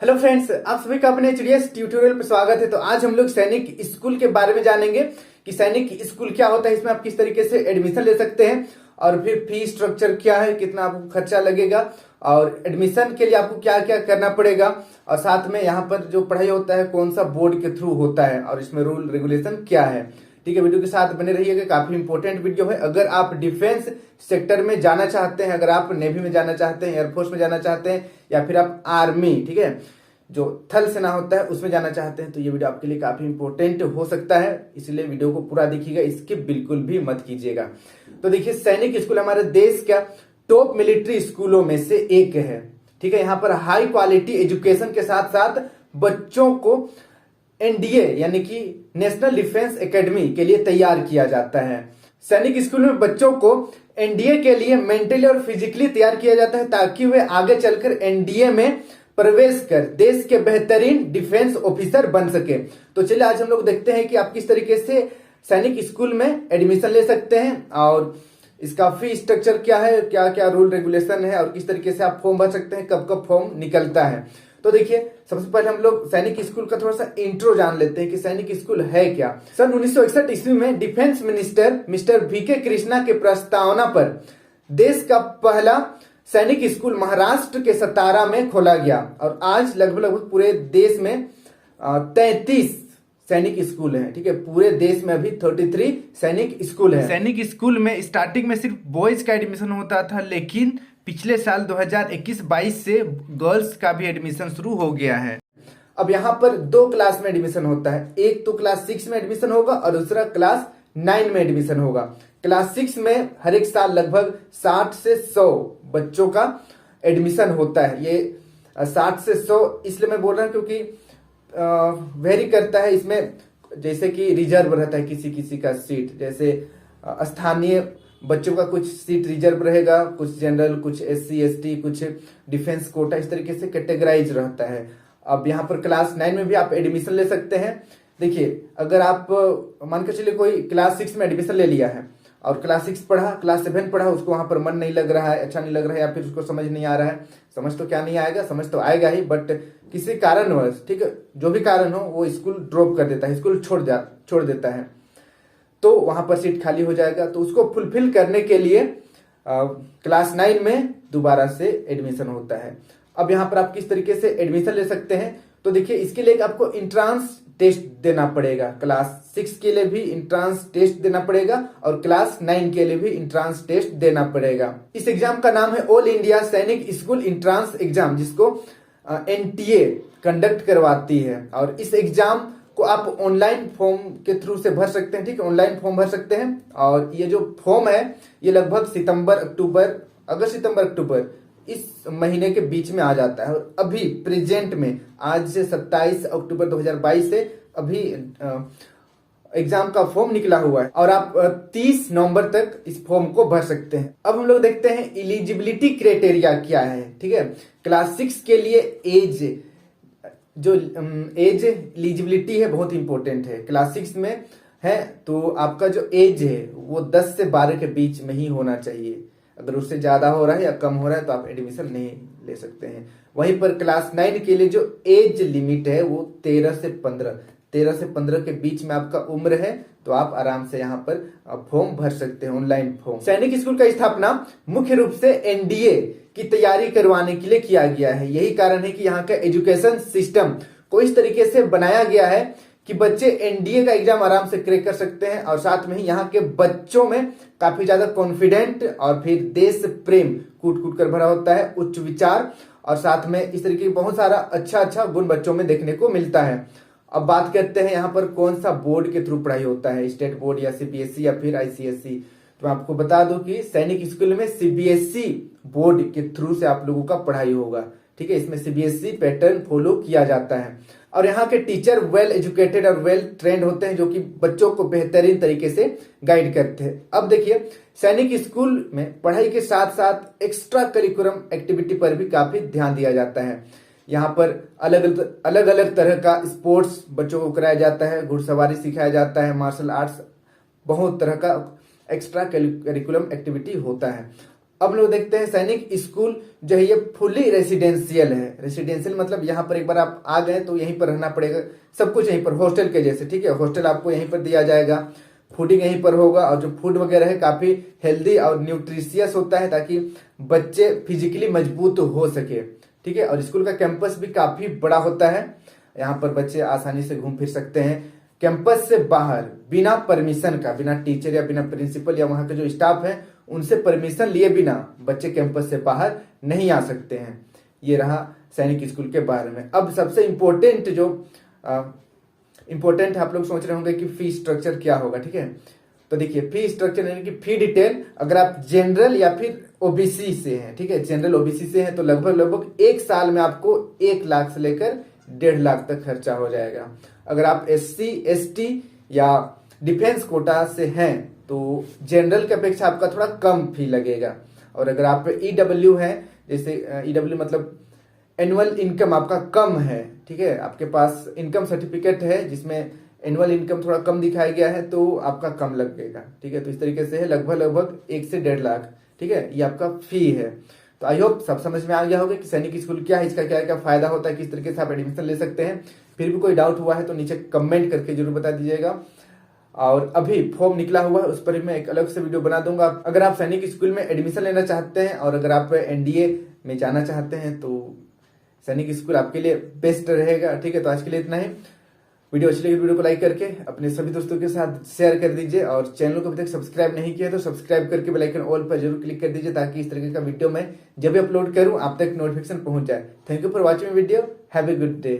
Hello friends, आप सभी का अपने एचडीएस ट्यूटोरियल पर स्वागत है। तो आज हम लोग सैनिक स्कूल के बारे में जानेंगे कि सैनिक स्कूल क्या होता है, इसमें आप किस तरीके से एडमिशन ले सकते हैं और फिर फी स्ट्रक्चर क्या है, कितना आपको खर्चा लगेगा और एडमिशन के लिए आपको क्या क्या करना पड़ेगा और साथ में यहाँ पर जो पढ़ाई होता है कौन सा बोर्ड के थ्रू होता है और इसमें रूल रेगुलेशन क्या है। ठीक है, वीडियो के साथ बने रहिएगा, काफी इंपॉर्टेंट वीडियो है। अगर आप डिफेंस सेक्टर में जाना चाहते हैं, अगर आप नेवी में जाना चाहते हैं, एयरफोर्स में जाना चाहते हैं या फिर आप आर्मी, ठीक है, जो थल सेना होता है उसमें जाना चाहते हैं तो ये वीडियो आपके लिए काफी इंपॉर्टेंट हो सकता है, इसलिए वीडियो को पूरा देखिएगा, स्किप बिल्कुल भी मत कीजिएगा। तो देखिए, सैनिक स्कूल हमारे देश का टॉप मिलिट्री स्कूलों में से एक है। ठीक है, यहाँ पर हाई क्वालिटी एजुकेशन के साथ साथ बच्चों को एनडीए यानी कि नेशनल डिफेंस एकेडमी के लिए तैयार किया जाता है। सैनिक स्कूल में बच्चों को एनडीए के लिए मेंटली और फिजिकली तैयार किया जाता है ताकि वे आगे चलकर एनडीए में प्रवेश कर देश के बेहतरीन डिफेंस ऑफिसर बन सके। तो चलिए आज हम लोग देखते हैं कि आप किस तरीके से सैनिक स्कूल में एडमिशन ले सकते हैं और इसका फी स्ट्रक्चर क्या है, क्या क्या रूल रेगुलेशन है और किस तरीके से आप फॉर्म भर सकते हैं, कब कब फॉर्म निकलता है। तो देखिए, सबसे पहले हम लोग सैनिक स्कूल का थोड़ा सा इंट्रो जान लेते हैं कि सैनिक स्कूल है क्या। सन 1961 ईस्वी में defence minister mister V K Krishna के प्रस्तावना पर देश का पहला सैनिक स्कूल महाराष्ट्र के सतारा में खोला गया और आज लगभग पूरे देश में 33 सैनिक स्कूल हैं। ठीक है, पूरे देश में अभी 33 सैनिक स्कूल हैं। सैनिक स्कूल में स्टार्टिंग में सिर्फ बॉयज का एडमिशन होता था, लेकिन पिछले साल 2021-22 से गर्ल्स का भी एडमिशन शुरू हो गया है। अब यहाँ पर 2 क्लास में एडमिशन होता है, एक तो क्लास 6 में एडमिशन होगा और दूसरा क्लास 9 में एडमिशन होगा। क्लास 6 में हर एक साल लगभग 60 से 100 बच्चों का एडमिशन होता है। ये 60 से 100 इसलिए मैं बोल रहा हूँ क्योंकि वेरी करता है इसमें, जैसे कि रिजर्व रहता है किसी किसी का सीट, जैसे स्थानीय बच्चों का कुछ सीट रिजर्व रहेगा, कुछ जनरल, कुछ एससी एसटी, कुछ डिफेंस कोटा, इस तरीके से कैटेगराइज रहता है। अब यहाँ पर क्लास 9 में भी आप एडमिशन ले सकते हैं। देखिए, अगर आप मान के चलिए कोई क्लास 6 में एडमिशन ले लिया है और क्लास 6 पढ़ा, क्लास 7 पढ़ा, उसको वहां पर मन नहीं लग रहा है, अच्छा नहीं लग रहा है या फिर उसको समझ नहीं आ रहा है, समझ तो क्या नहीं आएगा, समझ तो आएगा ही, बट किसी कारणवश, ठीक है, जो भी कारण हो, वो स्कूल ड्रॉप कर देता है, स्कूल छोड़ देता है, तो वहां पर सीट खाली हो जाएगा। तो उसको फुलफिल करने के लिए क्लास 9 में दोबारा से एडमिशन होता है। अब यहाँ पर आप किस तरीके से एडमिशन ले सकते हैं, तो देखिए, इसके लिए आपको इंट्रांस टेस्ट देना पड़ेगा। क्लास 6 के लिए भी इंट्रांस टेस्ट देना पड़ेगा और क्लास 9 के लिए भी इंट्रांस टेस्ट देना पड़ेगा। इस एग्जाम का नाम है ऑल इंडिया सैनिक स्कूल इंट्रांस एग्जाम, जिसको एनटीए कंडक्ट करवाती है। और इस एग्जाम को आप ऑनलाइन फॉर्म के थ्रू से भर सकते हैं। ठीक है, ऑनलाइन फॉर्म भर सकते हैं और ये जो फॉर्म है ये लगभग अगस्त सितंबर अक्टूबर इस महीने के बीच में आ जाता है। और अभी प्रेजेंट में आज से 27 अक्टूबर 2022 से अभी एग्जाम का फॉर्म निकला हुआ है और आप 30 नवंबर तक इस फॉर्म को भर सकते हैं। अब हम लोग देखते हैं एलिजिबिलिटी क्राइटेरिया क्या है। ठीक है, क्लास 6 के लिए एज एलिजिबिलिटी है बहुत इंपॉर्टेंट है। क्लास 6 में है तो आपका जो एज है वो 10 से 12 के बीच में ही होना चाहिए। अगर उससे ज्यादा हो रहा है या कम हो रहा है तो आप एडमिशन नहीं ले सकते हैं। वहीं पर क्लास 9 के लिए जो एज लिमिट है वो 13 से 15 के बीच में आपका उम्र है, तो आप आराम से यहाँ पर फॉर्म भर सकते हैं, ऑनलाइन फॉर्म। सैनिक स्कूल का स्थापना मुख्य रूप से एनडीए की तैयारी करवाने के लिए किया गया है। यही कारण है कि यहाँ का एजुकेशन सिस्टम को इस तरीके से बनाया गया है कि बच्चे एनडीए का एग्जाम आराम से क्रैक कर सकते हैं और साथ में ही यहाँ के बच्चों में काफी ज्यादा कॉन्फिडेंट और फिर देश प्रेम कूट कूट कर भरा होता है, उच्च विचार और साथ में इस तरीके की बहुत सारा अच्छा गुण बच्चों में देखने को मिलता है। अब बात करते हैं यहाँ पर कौन सा बोर्ड के थ्रू पढ़ाई होता है, स्टेट बोर्ड या सीबीएसई या फिर आईसीएसई। तो मैं आपको बता दूं कि सैनिक स्कूल में सीबीएसई बोर्ड के थ्रू से आप लोगों का पढ़ाई होगा। ठीक है, इसमें सीबीएसई पैटर्न फॉलो किया जाता है और यहाँ के टीचर वेल एजुकेटेड और वेल ट्रेंड होते हैं जो कि बच्चों को बेहतरीन तरीके से गाइड करते हैं। अब देखिए, सैनिक स्कूल में पढ़ाई के साथ साथ एक्स्ट्रा करिकुलम एक्टिविटी पर भी काफी ध्यान दिया जाता है। यहाँ पर अलग अलग तरह का स्पोर्ट्स बच्चों को कराया जाता है, घुड़सवारी सिखाया जाता है, मार्शल आर्ट्स, बहुत तरह का एक्स्ट्रा करिकुलम एक्टिविटी होता है। अब लोग देखते हैं सैनिक स्कूल जो है ये फुली रेसिडेंशियल है। रेसिडेंशियल मतलब यहाँ पर एक बार आप आ गए तो यहीं पर रहना पड़ेगा, सब कुछ यहीं पर हॉस्टल के जैसे, ठीक है। हॉस्टल आपको यहीं पर दिया जाएगा, फूडिंग यहीं पर होगा, और जो फूड वगैरह है काफी हेल्दी और न्यूट्रिशियस होता है ताकि बच्चे फिजिकली मजबूत हो सके, ठीक है। और स्कूल का कैंपस भी काफी बड़ा होता है, यहाँ पर बच्चे आसानी से घूम फिर सकते हैं। कैंपस से बाहर बिना परमिशन का, बिना टीचर या बिना प्रिंसिपल या वहां के जो स्टाफ है उनसे परमिशन लिए बिना बच्चे कैंपस से बाहर नहीं आ सकते हैं। ये रहा सैनिक स्कूल के बारे में। अब सबसे इम्पोर्टेंट जो इम्पोर्टेंट आप लोग सोच रहे होंगे कि फी स्ट्रक्चर क्या होगा, ठीक है। तो देखिए फी स्ट्रक्चर यानी कि फी डिटेल, अगर आप जनरल या फिर ओबीसी से हैं, ठीक है, जनरल ओबीसी से हैं तो लगभग एक साल में आपको 1 लाख से लेकर 1.5 लाख तक खर्चा हो जाएगा। अगर आप एससी एसटी या डिफेंस कोटा से हैं तो जनरल की अपेक्षा आपका थोड़ा कम फी लगेगा। और अगर आप ईडब्ल्यू हैं, जैसे ईडब्ल्यू मतलब एनुअल इनकम आपका कम है, ठीक है, आपके पास इनकम सर्टिफिकेट है जिसमें एनुअल इनकम थोड़ा कम दिखाया गया है तो आपका कम लगेगा, ठीक है। तो इस तरीके से है लगभग 1 से 1.5 लाख, ठीक है, ये आपका फी है। तो आई होप सब समझ में आ गया होगा कि सैनिक स्कूल क्या है, इसका क्या क्या फायदा होता है, किस तरीके से आप एडमिशन ले सकते हैं। फिर भी कोई डाउट हुआ है तो नीचे कमेंट करके जरूर बता दीजिएगा। और अभी फॉर्म निकला हुआ है उस पर भी मैं एक अलग से वीडियो बना दूंगा। अगर आप सैनिक स्कूल में एडमिशन लेना चाहते हैं और अगर आप एनडीए में जाना चाहते हैं तो सैनिक स्कूल आपके लिए बेस्ट रहेगा, ठीक है। तो आज के लिए इतना ही। वीडियो अच्छी लगी वीडियो को लाइक करके अपने सभी दोस्तों के साथ शेयर कर दीजिए, और चैनल को अभी तक सब्सक्राइब नहीं किया तो सब्सक्राइब करके बेल आइकन ऑल पर जरूर क्लिक कर दीजिए ताकि इस तरीके का वीडियो मैं जब भी अपलोड करूं आप तक नोटिफिकेशन पहुंच जाए। Thank you for watching video, have a good day.